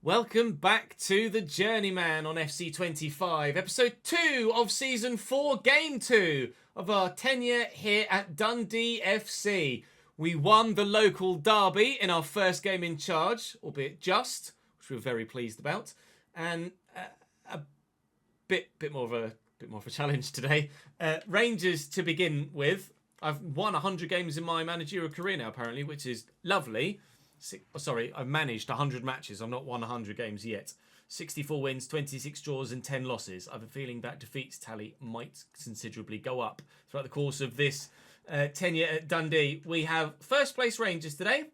Welcome back to the Journeyman on FC25, episode 2 of season 4, game 2 of our tenure here at Dundee FC. We won the local derby in our first game in charge, albeit just, which we were very pleased about, and a bit more of a challenge today. Rangers to begin with. I've won 100 games in my managerial career now, apparently, which is lovely. I've managed 100 matches. I've not won 100 games yet. 64 wins, 26 draws and 10 losses. I have a feeling that defeats tally might considerably go up throughout the course of this tenure at Dundee. We have first place Rangers today,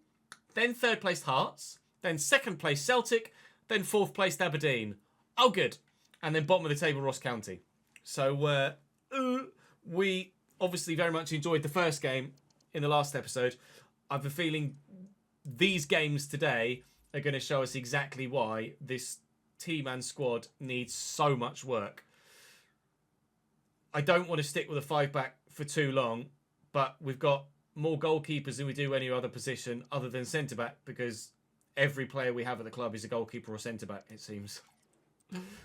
then third place Hearts, then second place Celtic, then fourth place Aberdeen. Oh, good. And then bottom of the table Ross County. So we obviously very much enjoyed the first game in the last episode. I have a feeling these games today are going to show us exactly why this team and squad needs so much work. I don't want to stick with a 5-back for too long, but we've got more goalkeepers than we do any other position other than centre-back, because every player we have at the club is a goalkeeper or centre-back, it seems.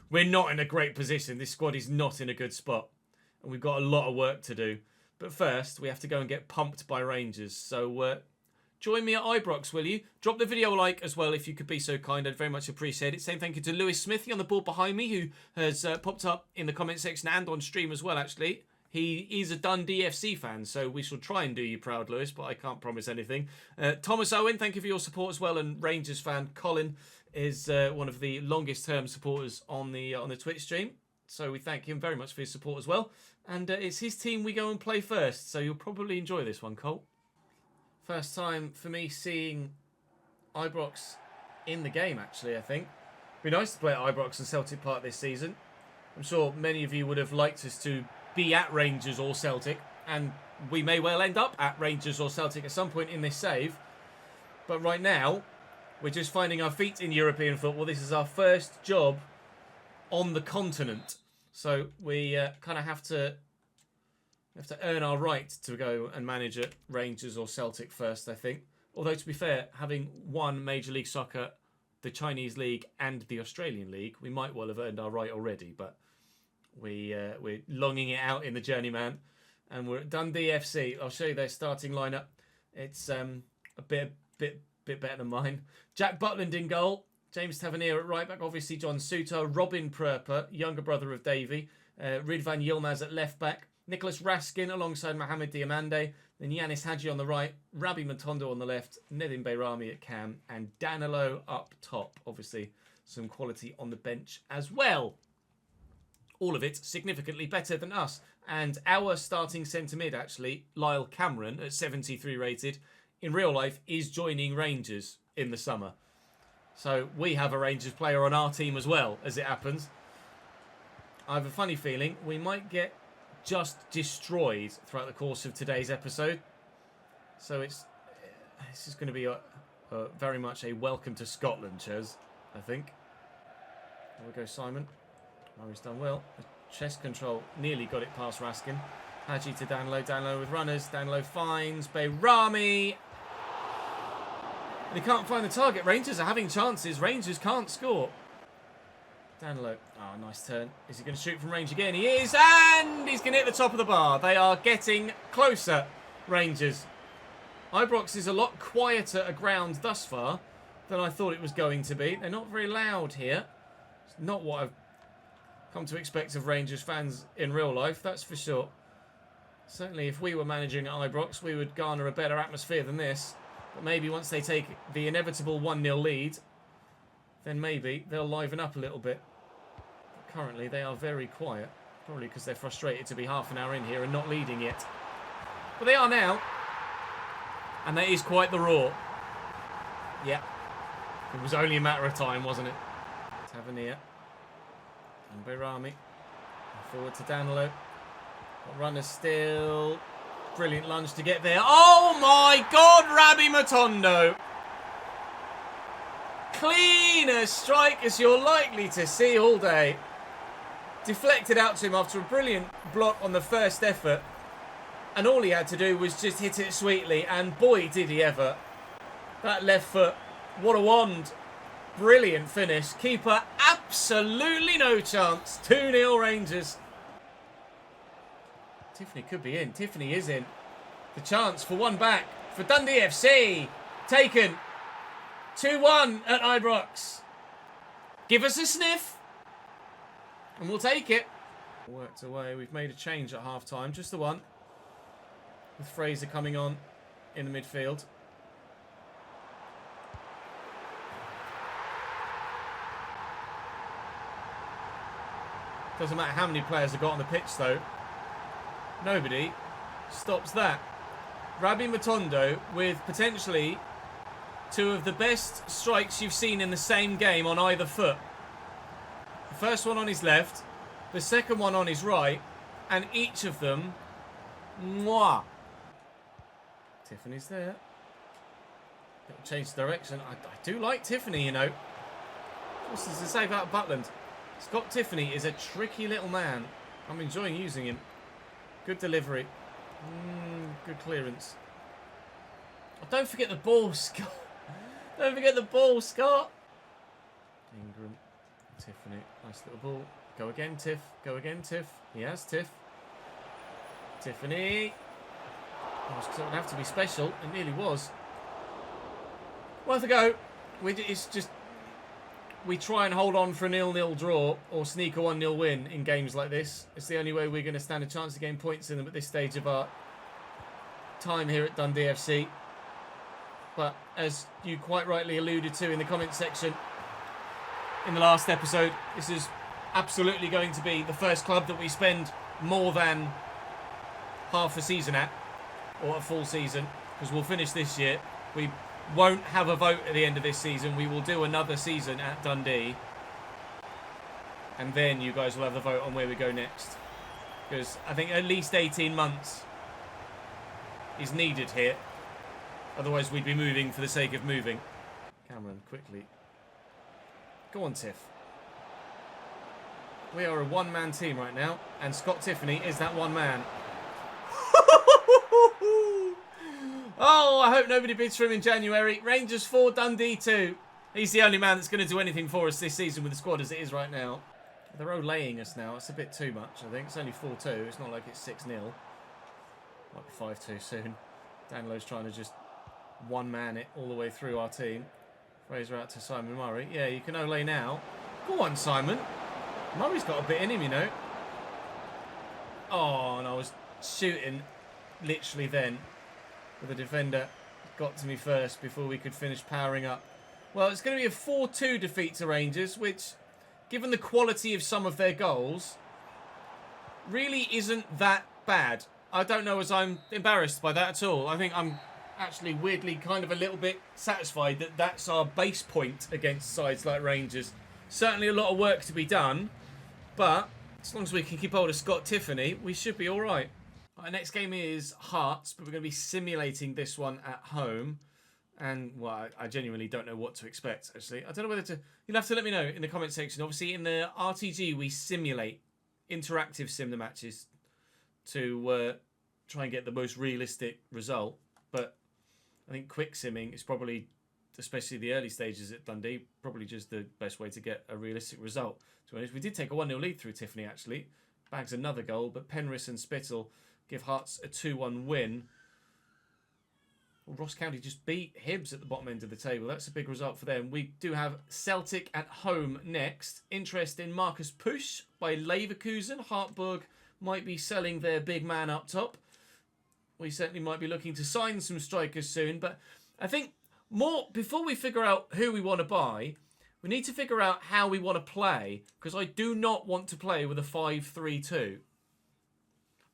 We're not in a great position. This squad is not in a good spot, and we've got a lot of work to do. But first, we have to go and get pumped by Rangers. So join me at Ibrox, will you? Drop the video a like as well if you could be so kind. I'd very much appreciate it. Same thank you to Lewis Smithy on the board behind me, who has popped up in the comment section and on stream as well, actually. He is a Dundee FC fan, so we shall try and do you proud, Lewis, but I can't promise anything. Thomas Owen, thank you for your support as well. And Rangers fan Colin is one of the longest-term supporters on the Twitch stream. So we thank him very much for his support as well. And it's his team we go and play first, so you'll probably enjoy this one, Colt. First time for me seeing Ibrox in the game, actually, I think. It'd be nice to play at Ibrox and Celtic Park this season. I'm sure many of you would have liked us to be at Rangers or Celtic, and we may well end up at Rangers or Celtic at some point in this save. But right now, we're just finding our feet in European football. This is our first job on the continent. So we kind of have to earn our right to go and manage at Rangers or Celtic first, I think. Although, to be fair, having won Major League Soccer, the Chinese League and the Australian League, we might well have earned our right already. But we're longing it out in the Journeyman. And we're at Dundee FC. I'll show you their starting lineup. It's a bit better than mine. Jack Butland in goal. James Tavernier at right back. Obviously, John Suter. Robin Pröper, younger brother of Davy. Ridvan Yilmaz at left back. Nicholas Raskin alongside Mohamed Diamande. Then Yanis Hadji on the right. Rabbi Matondo on the left. Nedim Behrami at cam. And Danilo up top. Obviously, some quality on the bench as well. All of it significantly better than us. And our starting centre mid, actually, Lyle Cameron at 73 rated, in real life is joining Rangers in the summer. So we have a Rangers player on our team as well, as it happens. I have a funny feeling we might get just destroyed throughout the course of today's episode. So this is going to be very much a welcome to Scotland, Ches, I think. There we go, Simon. Murray's done well. Chest control nearly got it past Raskin. Hadji to Danilo. Danilo with runners. Danilo finds Behrami. And he can't find the target. Rangers are having chances. Rangers can't score. Danilo. Oh, nice turn. Is he going to shoot from range again? He is. And he's going to hit the top of the bar. They are getting closer, Rangers. Ibrox is a lot quieter a ground thus far than I thought it was going to be. They're not very loud here. It's not what I've come to expect of Rangers fans in real life, that's for sure. Certainly, if we were managing at Ibrox, we would garner a better atmosphere than this. But maybe once they take the inevitable 1-0 lead, then maybe they'll liven up a little bit. But currently, they are very quiet. Probably because they're frustrated to be half an hour in here and not leading yet. But they are now. And that is quite the roar. Yeah. It was only a matter of time, wasn't it? Tavernier. And Behrami. Forward to Danilo. Runner still. Brilliant lunge to get there. Oh my God, Rabbi Matondo. Cleanest strike as you're likely to see all day. Deflected out to him after a brilliant block on the first effort. And all he had to do was just hit it sweetly. And boy, did he ever. That left foot, what a wand. Brilliant finish. Keeper, absolutely no chance. 2-0 Rangers. Tiffany could be in. Tiffany is in. The chance for one back for Dundee FC. Taken. 2-1 at Ibrox. Give us a sniff. And we'll take it. Worked away. We've made a change at half-time. Just the one. With Fraser coming on in the midfield. Doesn't matter how many players have got on the pitch, though. Nobody stops that. Rabi Matondo with potentially two of the best strikes you've seen in the same game on either foot. The first one on his left, the second one on his right, and each of them, mwah. Tiffany's there. It'll change direction. I do like Tiffany, you know. What's to say about Butland? Scott Tiffany is a tricky little man. I'm enjoying using him. Good delivery. Good clearance. Oh, don't forget the ball, Scott. Don't forget the ball, Scott. Ingram. Tiffany. Nice little ball. Go again, Tiff. Go again, Tiff. He has Tiff. Tiffany. Oh, it would have to be special. It nearly was. Worth a go. It's just... We try and hold on for a 0-0 draw or sneak a 1-0 win in games like this. It's the only way we're going to stand a chance to gain points in them at this stage of our time here at Dundee FC. But as you quite rightly alluded to in the comment section in the last episode, this is absolutely going to be the first club that we spend more than half a season at, or a full season, because we'll finish this year. We won't have a vote at the end of this season. We will do another season at Dundee. And then you guys will have the vote on where we go next. Because I think at least 18 months is needed here. Otherwise we'd be moving for the sake of moving. Cameron, quickly. Go on, Tiff. We are a one-man team right now. And Scott Tiffany is that one man. Oh, I hope nobody bids for him in January. Rangers 4, Dundee 2. He's the only man that's going to do anything for us this season with the squad as it is right now. They're olaying us now. It's a bit too much, I think. It's only 4-2. It's not like it's 6-0. Might be 5-2 soon. Danilow's trying to just one-man it all the way through our team. Fraser out to Simon Murray. Yeah, you can olay now. Go on, Simon. Murray's got a bit in him, you know. Oh, and I was shooting literally then. But the defender got to me first before we could finish powering up. Well, it's going to be a 4-2 defeat to Rangers, which, given the quality of some of their goals, really isn't that bad. I don't know as I'm embarrassed by that at all. I think I'm actually weirdly kind of a little bit satisfied that that's our base point against sides like Rangers. Certainly a lot of work to be done, but as long as we can keep hold of Scott Tiffany, we should be all right. Our next game is Hearts, but we're going to be simulating this one at home. And, well, I genuinely don't know what to expect, actually. I don't know whether to... You'll have to let me know in the comment section. Obviously, in the RTG, we simulate interactive sim the matches to try and get the most realistic result. But I think quick simming is probably, especially the early stages at Dundee, probably just the best way to get a realistic result. To be honest, we did take a 1-0 lead through Tiffany, actually. Bags another goal, but Penrith and Spittle give Hearts a 2-1 win. Well, Ross County just beat Hibs at the bottom end of the table. That's a big result for them. We do have Celtic at home next. Interest in Marcus Pusch by Leverkusen. Hartburg might be selling their big man up top. We certainly might be looking to sign some strikers soon. But I think more before we figure out who we want to buy, we need to figure out how we want to play. Because I do not want to play with a 5-3-2.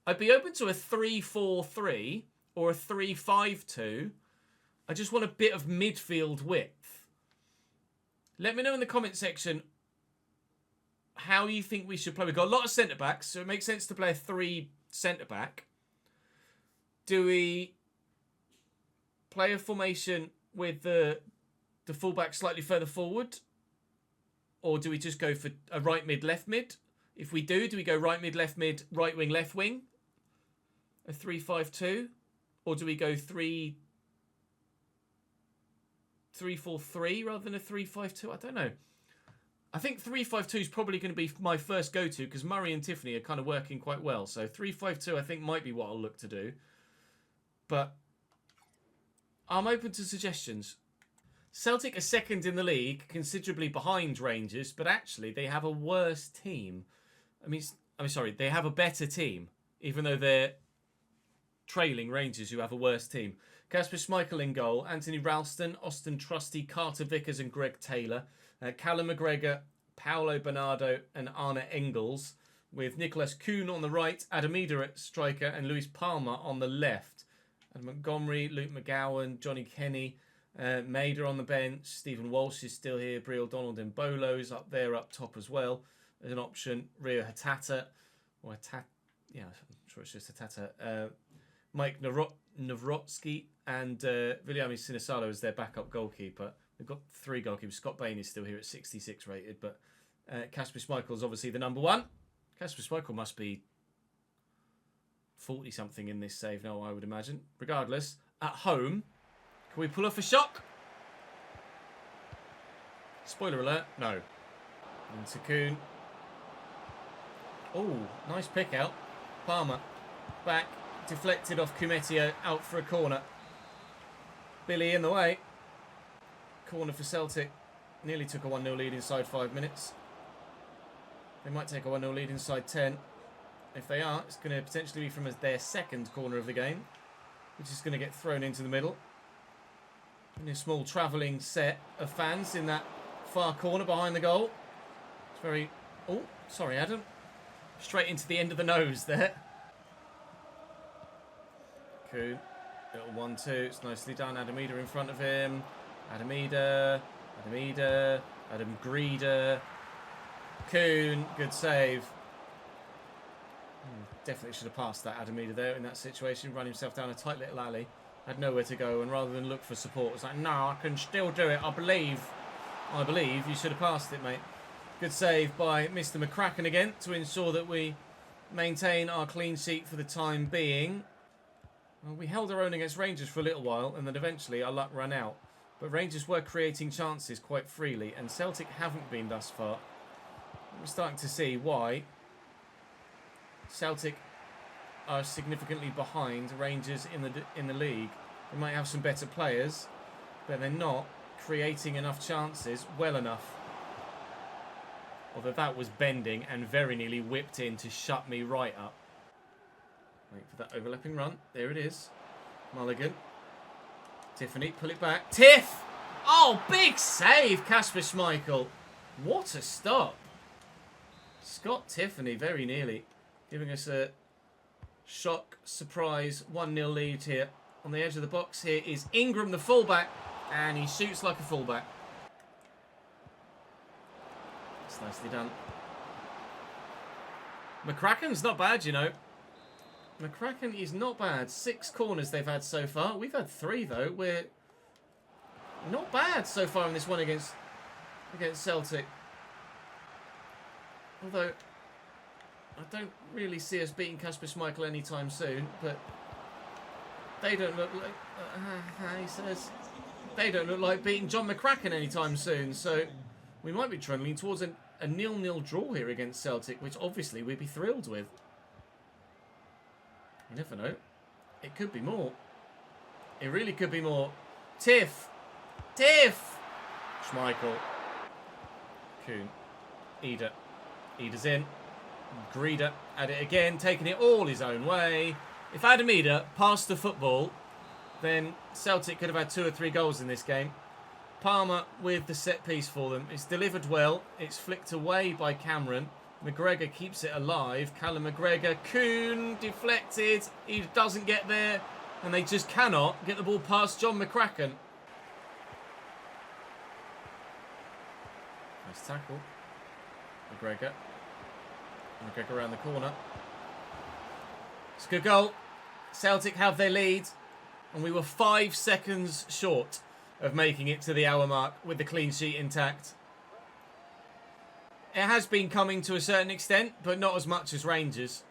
I'd be open to a 3-4-3 or a 3-5-2. I just want a bit of midfield width. Let me know in the comment section how you think we should play. We've got a lot of centre-backs, so it makes sense to play a 3 centre-back. Do we play a formation with the full-back slightly further forward? Or do we just go for a right mid, left mid? If we do we go right mid, left mid, right wing, left wing? A 3-5-2? Or do we go 3... 3-4-3 rather than a 3-5-2. I don't know. I think 3-5-2 is probably going to be my first go-to because Murray and Tiffany are kind of working quite well. So 3-5-2 I think might be what I'll look to do. But I'm open to suggestions. Celtic are second in the league, considerably behind Rangers, but actually they have a worse team. Sorry, they have a better team, even though they're trailing Rangers, who have a worse team. Kasper Schmeichel in goal, Anthony Ralston, Austin Trusty, Carter Vickers and Greg Taylor, Callum McGregor, Paolo Bernardo and Arne Engels, with Nicholas Kuhn on the right, Adamida at striker and Luis Palma on the left. And Montgomery, Luke McGowan, Johnny Kenny, Maida on the bench, Stephen Walsh is still here, Briel Donald and Bolo's up there up top as well as an option. Rio Hatata, or Hatata, yeah, I'm sure it's just Hatata. Mike Nawrotsky and Viliami Sinisalo as their backup goalkeeper. They've got 3 goalkeepers. Scott Bain is still here at 66 rated, but Kasper Schmeichel is obviously the number 1. Kasper Schmeichel must be 40-something in this save now, I would imagine. Regardless, at home, can we pull off a shock? Spoiler alert, no. Into Kuhn. Oh, nice pick out. Palmer, back. Deflected off Kumetio, out for a corner. Billy in the way. Corner for Celtic. Nearly took a 1-0 lead inside 5 minutes. They might take a 1-0 lead inside 10. If they are, it's going to potentially be from their second corner of the game, which is going to get thrown into the middle. And a small travelling set of fans in that far corner behind the goal. It's very... Oh, sorry, Adam. Straight into the end of the nose there. Cool. Little 1-2. It's nicely done. Adamida in front of him. Adamida. Adam Greeder. Kuhn. Good save. Definitely should have passed that Adamida there in that situation. Run himself down a tight little alley. Had nowhere to go, and rather than look for support, it's like, no, I can still do it. I believe you should have passed it, mate. Good save by Mr. McCracken again to ensure that we maintain our clean sheet for the time being. Well, we held our own against Rangers for a little while, and then eventually our luck ran out. But Rangers were creating chances quite freely, and Celtic haven't been thus far. We're starting to see why Celtic are significantly behind Rangers in the league. They might have some better players, but they're not creating enough chances well enough. Although that was bending and very nearly whipped in to shut me right up. Wait for that overlapping run. There it is. Mulligan. Tiffany, pull it back. Tiff! Oh, big save, Kasper Schmeichel. What a stop. Scott Tiffany, very nearly, giving us a shock, surprise, 1-0 lead here. On the edge of the box here is Ingram, the fullback, and he shoots like a fullback. It's nicely done. McCracken's not bad, you know. McCracken is not bad. 6 corners they've had so far. We've had 3, though. We're not bad so far in this one against Celtic. Although, I don't really see us beating Kasper Schmeichel anytime soon, but they don't look like... he says... They don't look like beating John McCracken anytime soon, so we might be trundling towards a 0-0 draw here against Celtic, which obviously we'd be thrilled with. You never know. It could be more. It really could be more. Tiff! Schmeichel. Kuhn. Ida. Ida's in. Greeder at it again, taking it all his own way. If Adamida passed the football, then Celtic could have had 2 or 3 goals in this game. Palmer with the set piece for them. It's delivered well. It's flicked away by Cameron. McGregor keeps it alive. Callum McGregor. Kuhn deflected. He doesn't get there. And they just cannot get the ball past John McCracken. Nice tackle. McGregor around the corner. It's a good goal. Celtic have their lead. And we were 5 seconds short of making it to the hour mark with the clean sheet intact. It has been coming to a certain extent, but not as much as Rangers.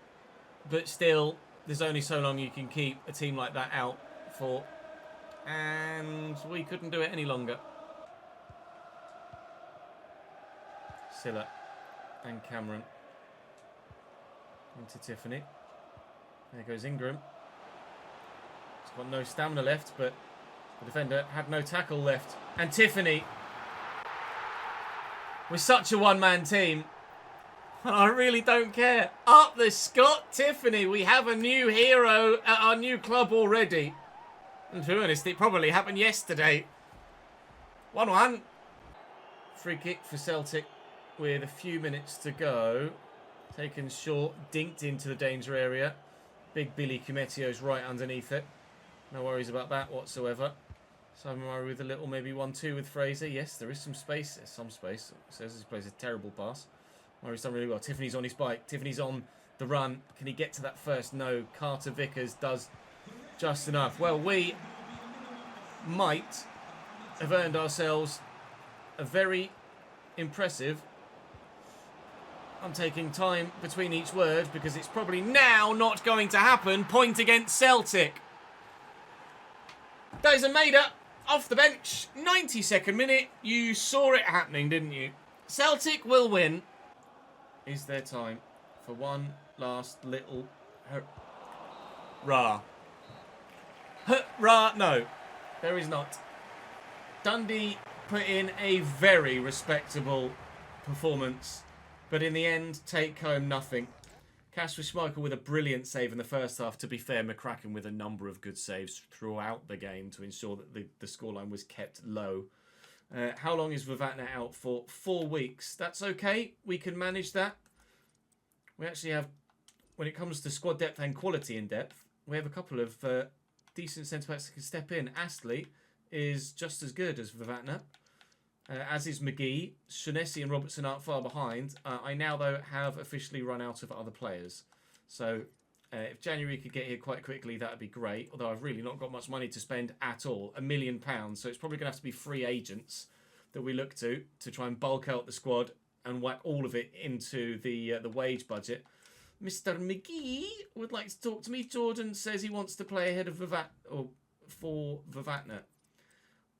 But still, there's only so long you can keep a team like that out for. And we couldn't do it any longer. Silla and Cameron. Into Tiffany. There goes Ingram. He's got no stamina left, but the defender had no tackle left. And Tiffany. We're such a one-man team. I really don't care. Up the Scott Tiffany. We have a new hero at our new club already. And to be honest, it probably happened yesterday. 1-1. Free kick for Celtic with a few minutes to go. Taken short, dinked into the danger area. Big Billy Cumetio's right underneath it. No worries about that whatsoever. Simon Murray with a little maybe 1-2 with Fraser. Yes, there is some space. There's some space. It says he plays a terrible pass. Murray's done really well. Tiffany's on his bike. Tiffany's on the run. Can he get to that first? No. Carter Vickers does just enough. Well, we might have earned ourselves a very impressive... I'm taking time between each word because it's probably now not going to happen. Point against Celtic. Those are made up off the bench. 92nd minute. You saw it happening, didn't you? Celtic will win. Is there time for one last little hurrah? Hurrah. No, there is not. Dundee put in a very respectable performance. But in the end, take home nothing. Kasper Schmeichel with a brilliant save in the first half. To be fair, McCracken with a number of good saves throughout the game to ensure that the scoreline was kept low. How long is Vavatna out for? 4 weeks. That's okay. We can manage that. We actually have, when it comes to squad depth and quality in depth, we have a couple of decent centre-backs that can step in. Astley is just as good as Vavatna. As is McGee. Shaughnessy and Robertson aren't far behind. I now, though, have officially run out of other players. So if January could get here quite quickly, that would be great. Although I've really not got much money to spend at all. £1 million. So it's probably going to have to be free agents that we look to try and bulk out the squad and whack all of it into the wage budget. Mr. McGee would like to talk to me. Jordan says he wants to play ahead of for Vavatna.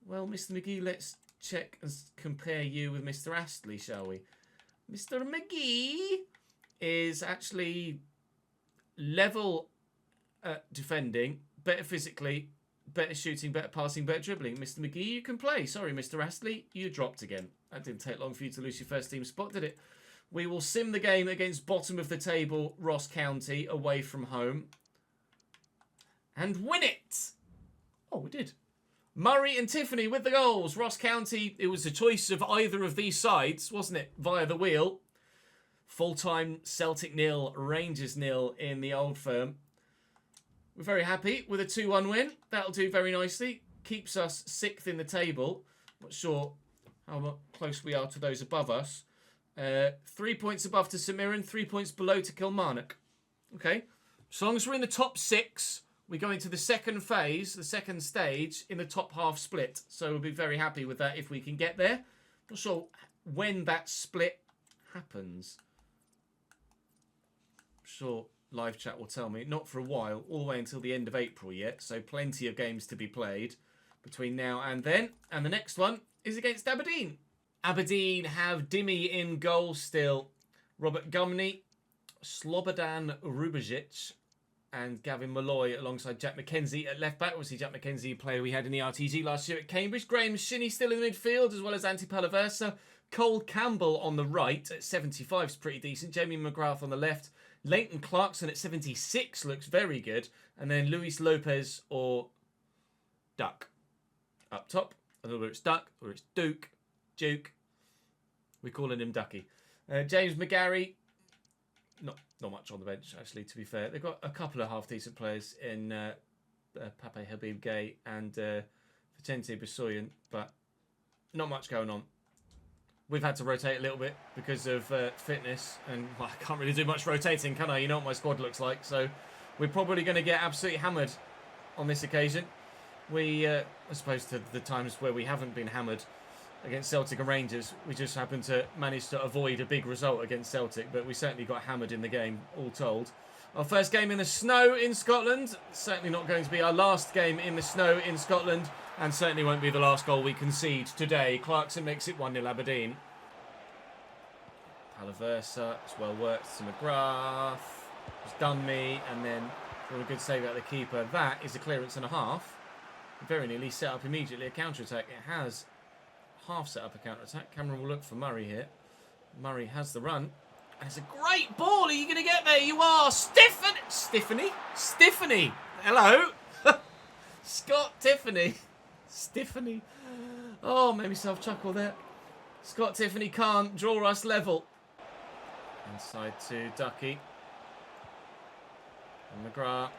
Well, Mr. McGee, let's check and compare you with Mr. Astley, shall we? Mr. McGee is actually level at defending, better physically, better shooting, better passing, better dribbling. Mr. McGee, you can play. Sorry, Mr. Astley, you dropped again. That didn't take long for you to lose your first team spot, did it? We will sim the game against bottom of the table Ross County away from home and win it. Oh, we did. Murray and Tiffany with the goals. Ross County, it was a choice of either of these sides, wasn't it? Via the wheel. Full-time Celtic 0, Rangers 0 in the Old Firm. We're very happy with a 2-1 win. That'll do very nicely. Keeps us 6th in the table. Not sure how close we are to those above us. 3 points above to St Mirren, 3 points below to Kilmarnock. Okay. As long as we're in the top 6... we go into the second phase, the second stage, in the top half split. So we'll be very happy with that if we can get there. Not sure when that split happens. I'm sure live chat will tell me. Not for a while, all the way until the end of April yet. So plenty of games to be played between now and then. And the next one is against Aberdeen. Aberdeen have Dimmy in goal still. Robert Gumney, Slobodan Rubezic, and Gavin Malloy alongside Jack McKenzie at left back. Obviously, Jack McKenzie, a player we had in the RTG last year at Cambridge. Graham Shinney still in the midfield, as well as Antti Palaversa. Cole Campbell on the right at 75 is pretty decent. Jamie McGrath on the left. Leighton Clarkson at 76 looks very good. And then Luis Lopez or Duck up top. I don't know whether it's Duck or it's Duke. We're calling him Ducky. James McGarry. Not much on the bench, actually, to be fair. They've got a couple of half-decent players in Pape Habib Gay and Vicente Besoyan, but not much going on. We've had to rotate a little bit because of fitness, and well, I can't really do much rotating, can I? You know what my squad looks like, so we're probably going to get absolutely hammered on this occasion. As opposed to the times where we haven't been hammered against Celtic and Rangers, we just happened to manage to avoid a big result against Celtic, but we certainly got hammered in the game, all told. Our first game in the snow in Scotland, certainly not going to be our last game in the snow in Scotland, and certainly won't be the last goal we concede today. Clarkson makes it 1-0 Aberdeen. Palaversa, it's well worked to McGrath. It's done me, and then for a good save out of the keeper. That is a clearance and a half. Very nearly set up immediately a counter-attack. It has half set up a counter-attack. Cameron will look for Murray here. Murray has the run. And it's a great ball. Are you going to get there? You are. Stiffany. Hello. Scott Tiffany. Stiffany. Oh, made myself chuckle there. Scott Tiffany can't draw us level. Inside to Ducky. And McGrath.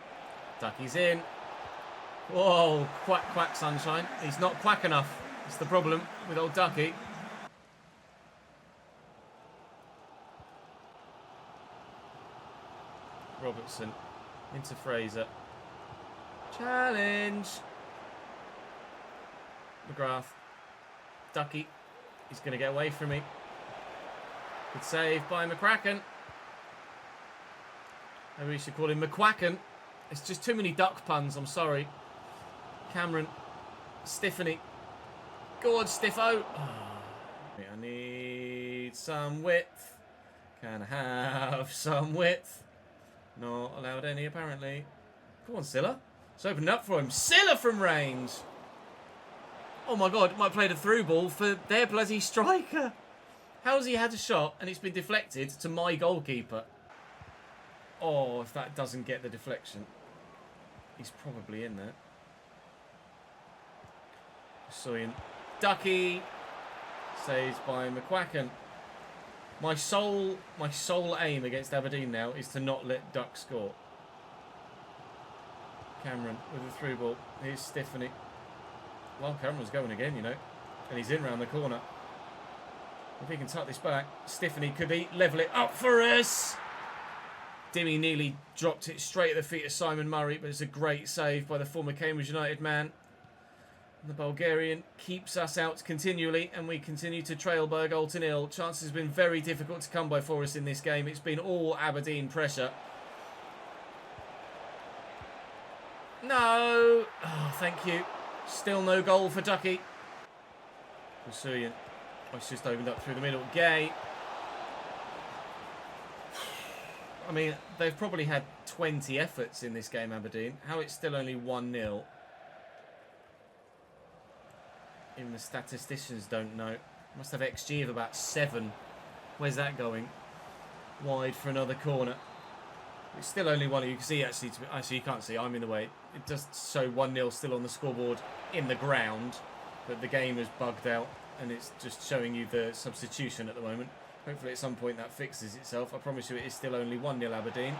Ducky's in. Whoa, quack, sunshine. He's not quack enough. It's the problem with old Ducky. Robertson into Fraser. Challenge. McGrath. Ducky. He's going to get away from me. Good save by McCracken. Maybe we should call him McQuacken. It's just too many duck puns, I'm sorry. Cameron. Stiffany. Go on, Stiffo. I need some width. Can I have some width? Not allowed any, apparently. Come on, Silla. It's opened up for him. Silla from range. Oh, my God. Might have played a through ball for their bloody striker. How's he had a shot and it's been deflected to my goalkeeper? Oh, if that doesn't get the deflection. He's probably in there. Soyan. Ducky. Saved by McQuacken. My sole aim against Aberdeen now is to not let Duck score. Cameron with a through ball. Here's Stiffany. Well, Cameron's going again, you know. And he's in round the corner. If he can tuck this back, Stiffany could level it up for us. Dimmy nearly dropped it straight at the feet of Simon Murray, but it's a great save by the former Cambridge United man. The Bulgarian keeps us out continually, and we continue to trail by a goal to nil. Chances have been very difficult to come by for us in this game. It's been all Aberdeen pressure. No! Oh, thank you. Still no goal for Ducky. Musuyan. It's just opened up through the middle. Gay. I mean, they've probably had 20 efforts in this game, Aberdeen. How it's still only 1-0. Even the statisticians don't know. Must have XG of about 7. Where's that going? Wide for another corner. It's still only 1. You can see actually you can't see. I'm in the way. It does show 1-0 still on the scoreboard in the ground, but the game is bugged out and it's just showing you the substitution at the moment. Hopefully at some point that fixes itself. I promise you it is still only 1-0 Aberdeen.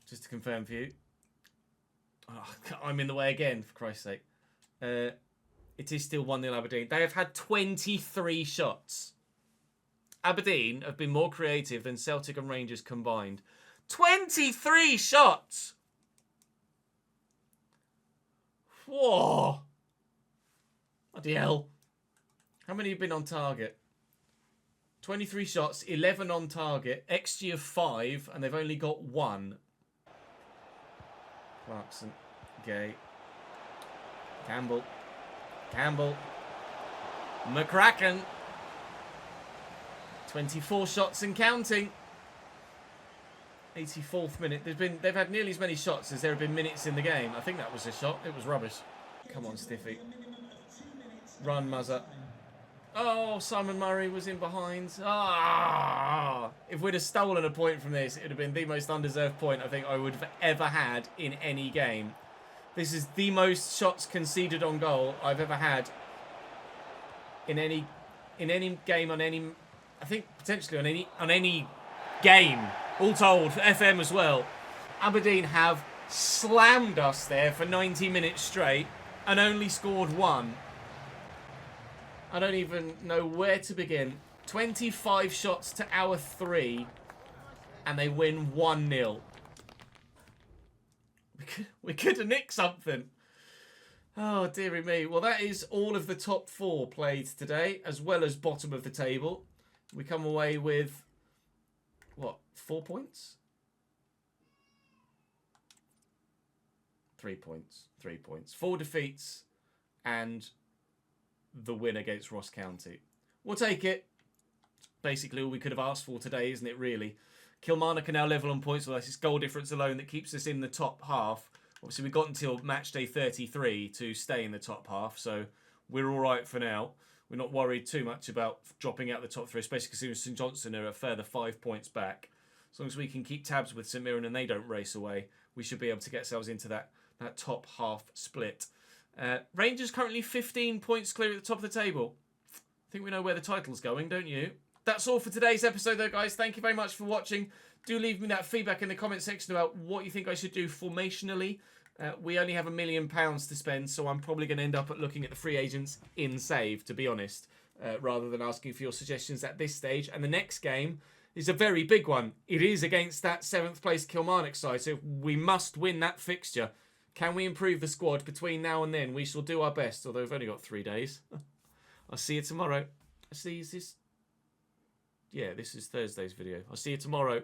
Just to confirm for you. Oh, I'm in the way again, for Christ's sake. It is still 1-0 Aberdeen. They have had 23 shots. Aberdeen have been more creative than Celtic and Rangers combined. 23 shots! Whoa! Bloody hell. How many have been on target? 23 shots, 11 on target, XG of 5, and they've only got 1. Clarkson, Gay, Campbell, McCracken. 24 shots and counting. 84th minute. They've had nearly as many shots as there have been minutes in the game. I think that was a shot. It was rubbish. Come on, Stiffy. Run, Muzzer. Oh, Simon Murray was in behind. Ah! If we'd have stolen a point from this, it would have been the most undeserved point I think I would have ever had in any game. This is the most shots conceded on goal I've ever had in any game on any. I think potentially on any game. All told, for FM as well. Aberdeen have slammed us there for 90 minutes straight and only scored 1. I don't even know where to begin. 25 shots to our 3 and they win 1-0. We could have nicked something. Oh, dearie me. Well, that is all of the top 4 played today, as well as bottom of the table. We come away with, what, 4 points? 3 points. 3 points. 4 defeats and the win against Ross County. We'll take it. basically all we could have asked for today, isn't it, really? Kilmarnock are now level on points, with it's goal difference alone that keeps us in the top half. Obviously, we've got until match day 33 to stay in the top half, so we're all right for now. We're not worried too much about dropping out the top 3, especially because St Johnstone are a further 5 points back. As long as we can keep tabs with St Mirren and they don't race away, we should be able to get ourselves into that top half split. Rangers currently 15 points clear at the top of the table. I think we know where the title's going, don't you? That's all for today's episode, though, guys. Thank you very much for watching. Do leave me that feedback in the comment section about what you think I should do formationally. We only have £1 million to spend, so I'm probably going to end up looking at the free agents in save, to be honest, rather than asking for your suggestions at this stage. And the next game is a very big one. It is against that 7th place Kilmarnock side, so we must win that fixture. Can we improve the squad between now and then? We shall do our best, although we've only got 3 days. I'll see you tomorrow. Yeah, this is Thursday's video. I'll see you tomorrow.